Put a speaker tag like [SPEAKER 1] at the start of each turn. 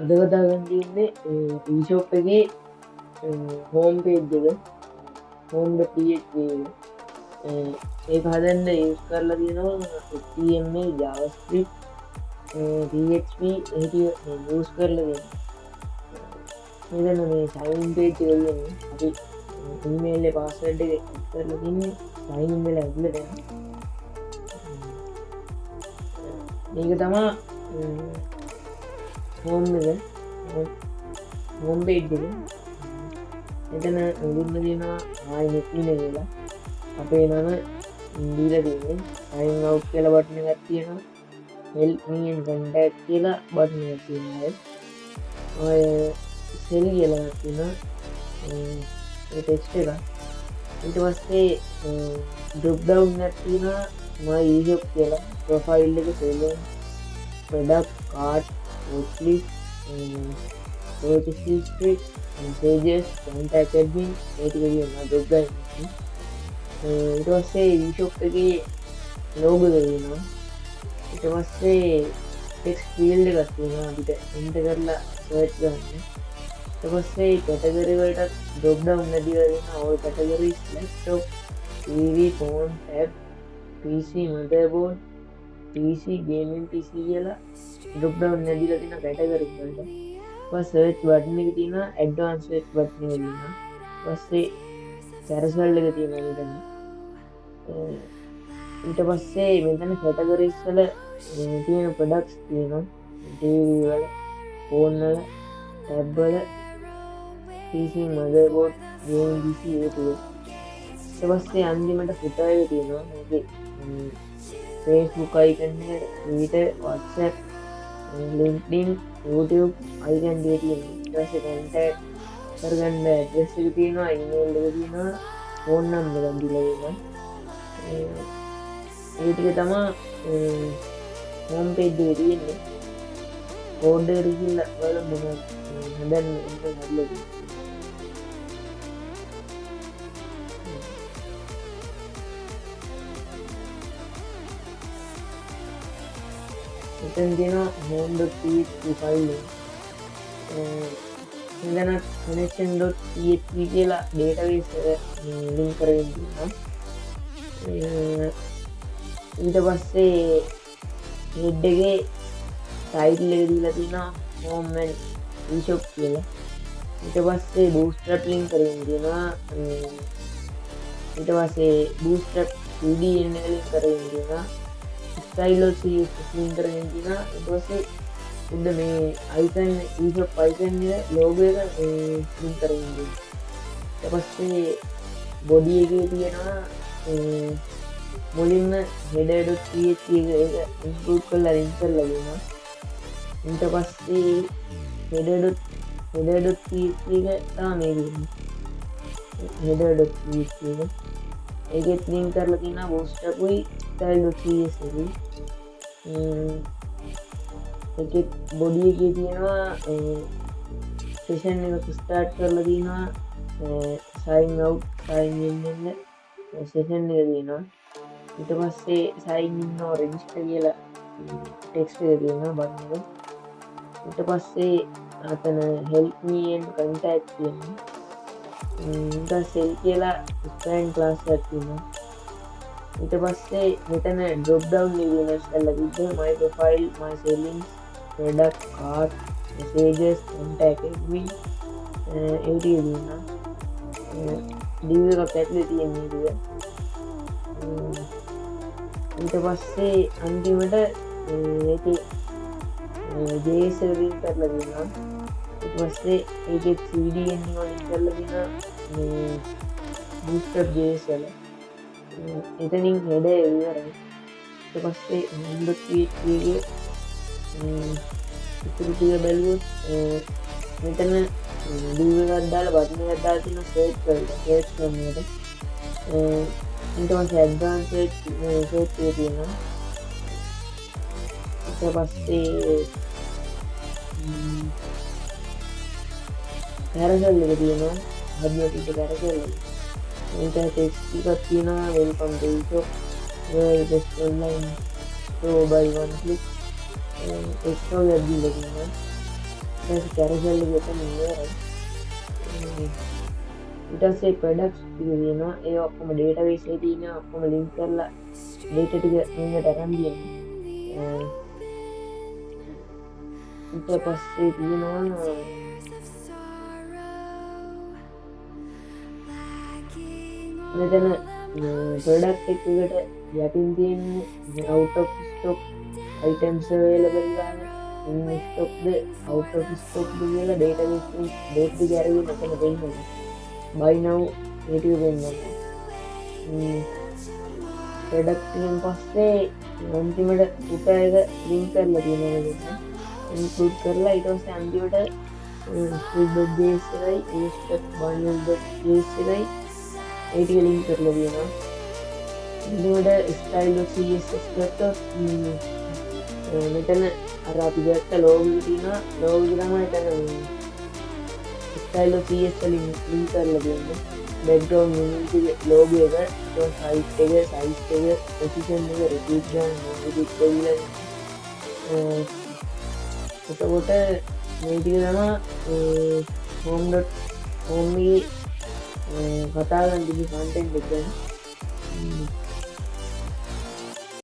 [SPEAKER 1] අද කතා කරන්න තියෙන්නේ e-shop එකේ home page එක home.php ඒක හදන්න යූස් කරලා තියෙනවා HTML JavaScript PHP යූස් කරලා තියෙනවා. මෙතන මේ sign in page එක තියෙන්නේ අපි email එකේ password එක add කරලා තින්නේ sign in වෙලා ඇතුළට යනවා. මේක තමයි home page එක. එතන මුලින්ම තියෙනවා my nicklin කියලා. අපේ නම දීලා තියෙන්නේ. sign out කියලා බටන් එකක් තියෙනවා. help me and contact කියලා බටන් එකක් තියෙනවා. ඔය sell කියලා එකක් තියෙනවා. ඒ text එක. ඊට පස්සේ drop down එකක් තියෙනවා my e-shop කියලා. profile එක selling product cart watchlist purchase history messages contact admin ඒ ටික තියෙනවා drop down එකේ. ඊට පස්සේ e-shop එකේ logo එක තියෙනවා. ඊට පස්සේ text field එකක් තියෙනවා අපිට enter කරලා search කරන්න. ඊට පස්සේ category වලට drop down නැතිලා තියෙනවා all categories laptop TV phone tab PC motherboard PC gaming PC කියලා drop down නැතිලා තියෙන category වලට. ඊට search button එක තියෙනවා advanced search button එක තියෙනවා. ඊට පස්සේ carousel එක තියෙනවා මෙතන. ඊට පස්සේ මෙතන categories වල තියෙන products තියෙනවා. TV වල phone වල tab වල PC motherboard gaming PC ඒ ටික. ඊට පස්සේ අන්තිමට footer එක තියෙනවා. මේකේ Facebook icon එක, Twitter, WhatsApp, LinkedIn, YouTube icon දෙක තියෙනවා. ඊට පස්සේ contact කරගන්න address එක තියෙනවා, email එක තියෙනවා, phone number එකක් දීලා තියෙනවා. ඒ ටික තමයි home page එකේ තියෙන්නේ. code එක කියලා බලමු මොනවද හදන්න ඉන්න හදලා එතන තියෙනවා home.php ෆයිල් එක. ඉඳන් connection.php කියලා database එක link කරගෙන තියෙනවා. ඊට පස්සේ head එකේ title එක දීලා තියෙනවා home and e-shop කියලා. ඊට පස්සේ bootstrap link කරගෙන තියෙනවා. ඊට පස්සේ bootstrap CDN එක link කරගෙන තියෙනවා. style.css link කරගෙන තියෙනවා. ඊට පස්සේ උඩ මේ icon e-shop icon එක logo එක link කරගෙන තියෙනවා. ඊට පස්සේ body එකේ තියෙනවා මුලින්ම header.php එක include කරලා link කරලා දෙනවා. ඊට පස්සේ header.php එක තමයි මේ දෙන්නේ. header.php එක ඒකෙත් link කරලා තියෙනවා bootstrap උයි style.css එකයි. ඒකෙත් body එකේ තියෙනවා session එක start කරලා තියෙනවා sign out sign in වෙන්න session එක තියෙනවා. ඊට පස්සේ sign in or register කියලා text එක තියෙනවා button එක. ඊට පස්සේ අතන help me and contact තියෙනවා. ඊට sell කියලා student class එකක් තියෙනවා. ඊට පස්සේ මෙතන drop down එක කරලා තිබ්බේ my profile my settings product cart messages contact admin ඒ ටික තියෙනවා. div එකක් ඇතුලේ තියෙන විදිය. ඊට පස්සේ අන්තිමට ඒකේ JS එක link කරලා දෙනවා. ඊට පස්සේ ඒකේ CDN එක link කරලා දෙනවා මේ bootstrap JS වල. එතනින් header ඉවරයි. ඊට පස්සේ home.php එකේ ඉතුරු ටික බලුවොත් මෙතන div එකක් දාලා button එකක් දාලා තියෙන search කරලා search කරනකොට ඊට පස්සේ advanced search එක තියෙනවා. ඊට පස්සේ carousel එක තියෙනවා. හදිසියේ තියෙන carousel එක. මේක text එකක් තියෙනවා welcome to e-shop where best online store by one click. text එක දීලා තියෙනවා. කැරසල්ල ගත නිවරයි ඉටස්සේ ප්‍රඩක්ස් තියෙනවා ඒ ඔක්කොම ඩේට වේසේ තියන ඔක්කොම ලින්ක් කරලා ඩේට ටික මට අරන්දිය ඉට පස්සේ තියෙනවා මෙතන ප්‍රඩක්් එකට යටින් තියන්නේ අවුට ස්ටොක් අයිටම්ස් වේලබල් ගන්න ස්ටොක්ද අවුට ස්ටොක්ද කියලා ඩේට ඩේට් ගැරවි මෙතන පෙන්න්න බයිනව් ඒටික පෙන්න්න ප්‍රඩක්ටියෙන් පස්සේ අන්තිමට උටයක ලින්ක් කරලා තියෙනවන්න ඉන්කලුඩ් කරලා ඉටස අන්තිවට දේශරයි ඒස්ට බන්නල්ද දේශරයි ඒටික ලින්ක් කරලා තියෙනවා ඉට ස්ටයිල් ගත්ත මෙතන අර අපි ගත්ත ලෝගතින ලෝගරම තැන ස්ටයිල් ලින් කරලා තියන්න බැක්ග්‍රවන්් ලෝග එක සයිට් එක සයිස්ට එක පොසිෂන් එක රෙපීට්ගන් ල එතකොට මේටික තම හෝම් කතාගන් දිි කන්ටෙන්් එකගන්න